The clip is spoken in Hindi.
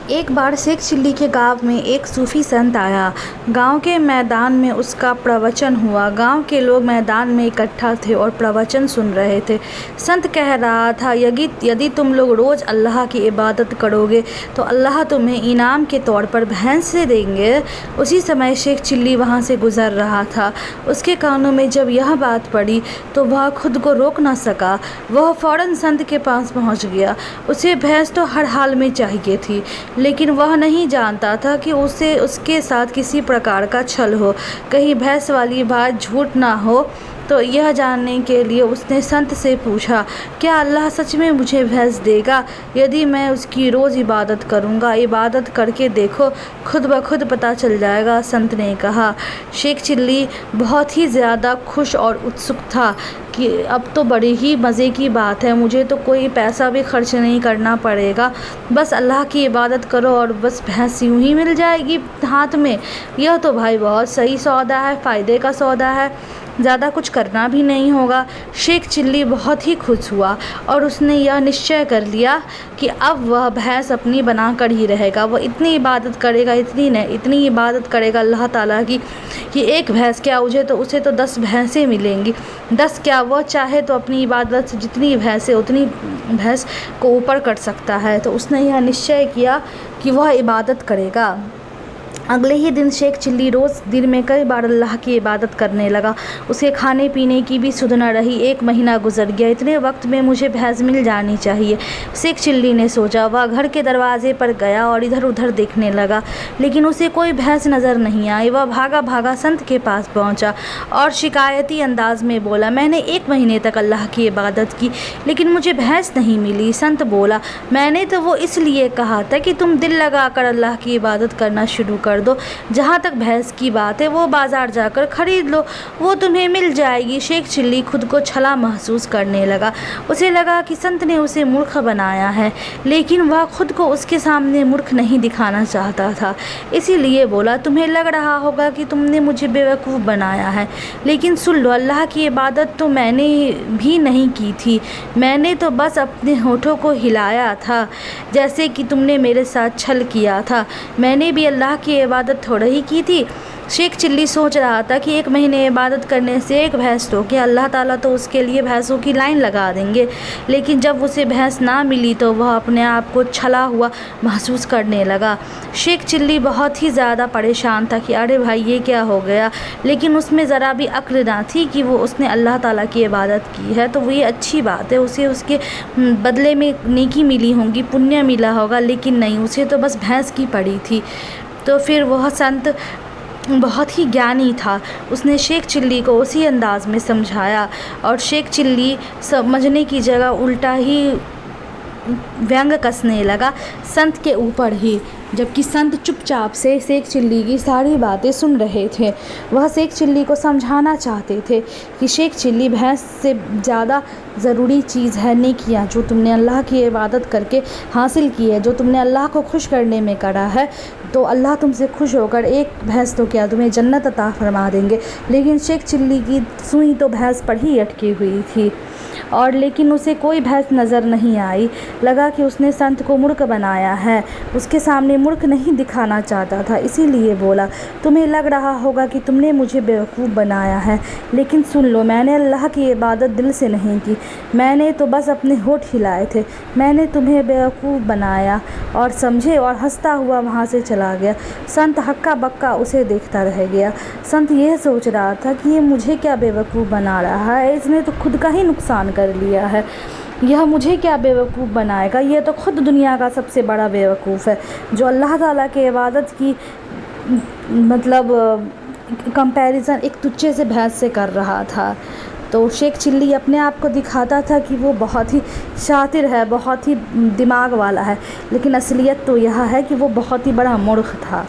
एक बार शेख चिल्ली के गांव में एक सूफी संत आया। गांव के मैदान में उसका प्रवचन हुआ। गांव के लोग मैदान में इकट्ठा थे और प्रवचन सुन रहे थे। संत कह रहा था, यदि तुम लोग रोज़ अल्लाह की इबादत करोगे तो अल्लाह तुम्हें इनाम के तौर पर भैंसें देंगे। उसी समय शेख चिल्ली वहाँ से गुज़र रहा था। उसके कानों में जब यह बात पड़ी तो वह खुद को रोक न सका। वह फ़ौरन संत के पास पहुँच गया। उसे भैंस तो हर हाल में चाहिए थी, लेकिन वह नहीं जानता था कि उसके साथ किसी प्रकार का छल हो, कहीं भैंस वाली बात झूठ ना हो। तो यह जानने के लिए उसने संत से पूछा, क्या अल्लाह सच में मुझे भैंस देगा यदि मैं उसकी रोज़ इबादत करूँगा? इबादत करके देखो, खुद ब खुद पता चल जाएगा, संत ने कहा। शेख चिल्ली बहुत ही ज़्यादा खुश और उत्सुक था कि अब तो बड़ी ही मज़े की बात है, मुझे तो कोई पैसा भी खर्च नहीं करना पड़ेगा, बस अल्लाह की इबादत करो और बस भैंस यूँ ही मिल जाएगी हाथ में। यह तो भाई बहुत सही सौदा है, फ़ायदे का सौदा है, ज़्यादा कुछ करना भी नहीं होगा। शेख चिल्ली बहुत ही खुश हुआ और उसने यह निश्चय कर लिया कि अब वह भैंस अपनी बना कर ही रहेगा। वह इतनी इबादत करेगा, इतनी इबादत करेगा अल्लाह ताला की कि एक भैंस क्या, उसे तो 10 भैंसें मिलेंगी। 10 क्या, वह चाहे तो अपनी इबादत से जितनी भैंसें उतनी भैंस को ऊपर कर सकता है। तो उसने यह निश्चय किया कि वह इबादत करेगा। अगले ही दिन शेख चिल्ली रोज़ दिन में कई बार अल्लाह की इबादत करने लगा। उसके खाने पीने की भी सुध न रही। 1 महीना गुजर गया। इतने वक्त में मुझे भैंस मिल जानी चाहिए, शेख चिल्ली ने सोचा। वह घर के दरवाजे पर गया और इधर उधर देखने लगा, लेकिन उसे कोई भैंस नज़र नहीं आई। वह भागा भागा संत के पास पहुंचा और शिकायती अंदाज में बोला, मैंने 1 महीने तक अल्लाह की इबादत की, लेकिन मुझे भैंस नहीं मिली। संत बोला, मैंने तो वो इसलिए कहा था कि तुम दिल लगाकर अल्लाह की इबादत करना शुरू कर दो। जहाँ तक भैंस की बात है, वो बाजार जाकर खरीद लो, वो तुम्हें मिल जाएगी। शेख चिल्ली खुद को छला महसूस करने लगा। उसे लगा कि संत ने उसे मूर्ख बनाया है, लेकिन वह खुद को उसके सामने मूर्ख नहीं दिखाना चाहता था। इसीलिए बोला, तुम्हें लग रहा होगा कि तुमने मुझे बेवकूफ़ बनाया है, लेकिन सुन लो, अल्लाह की इबादत तो मैंने भी नहीं की थी। मैंने तो बस अपने होठों को हिलाया था, जैसे कि तुमने मेरे साथ छल किया था। मैंने भी अल्लाह की इबादत थोड़ा ही की थी। शेख चिल्ली सोच रहा था कि 1 महीने इबादत करने से एक भैंस तो क्या, अल्लाह ताला तो उसके लिए भैंसों की लाइन लगा देंगे। लेकिन जब उसे भैंस ना मिली तो वह अपने आप को छला हुआ महसूस करने लगा। शेख चिल्ली बहुत ही ज़्यादा परेशान था कि अरे भाई ये क्या हो गया, लेकिन उसमें ज़रा भी अक्ल ना थी कि उसने अल्लाह ताला की इबादत की है तो वो ये अच्छी बात है, उसे उसके बदले में नेकी मिली होंगी, पुण्य मिला होगा, लेकिन नहीं, उसे तो बस भैंस की पड़ी थी। तो फिर वह संत बहुत ही ज्ञानी था। उसने शेख चिल्ली को उसी अंदाज़ में समझाया और शेख चिल्ली समझने की जगह उल्टा ही व्यंग कसने लगा संत के ऊपर ही, जबकि संत चुपचाप से शेख चिल्ली की सारी बातें सुन रहे थे। वह शेख चिल्ली को समझाना चाहते थे कि शेख चिल्ली, भैंस से ज़्यादा ज़रूरी चीज़ है नेकियां, जो तुमने अल्लाह की इबादत करके हासिल की है, जो तुमने अल्लाह को खुश करने में करा है, तो अल्लाह तुमसे खुश होकर एक भैंस तो क्या, तुम्हें जन्नत अता फरमा देंगे। लेकिन शेख चिल्ली की सुई तो भैंस पर ही अटकी हुई थी और लेकिन उसे कोई भैंस नज़र नहीं आई। लगा कि उसने संत को मूर्ख बनाया है, उसके सामने मूर्ख नहीं दिखाना चाहता था। इसीलिए बोला, तुम्हें लग रहा होगा कि तुमने मुझे बेवकूफ़ बनाया है, लेकिन सुन लो, मैंने अल्लाह की इबादत दिल से नहीं की, मैंने तो बस अपने होठ हिलाए थे। मैंने तुम्हें बेवकूफ़ बनाया और समझे, और हंसता हुआ वहाँ से चला गया। संत हक्का बक्का उसे देखता रह गया। संत यह सोच रहा था कि ये मुझे क्या बेवकूफ़ बना रहा है, इसने तो खुद का ही नुकसान कर लिया है, यह मुझे क्या बेवकूफ़ बनाएगा, यह तो खुद दुनिया का सबसे बड़ा बेवकूफ़ है जो अल्लाह ताला की इबादत की मतलब कंपैरिजन एक तुच्छे से भैंस से कर रहा था। तो शेख चिल्ली अपने आप को दिखाता था कि वो बहुत ही शातिर है, बहुत ही दिमाग वाला है, लेकिन असलियत तो यह है कि वो बहुत ही बड़ा मूर्ख था।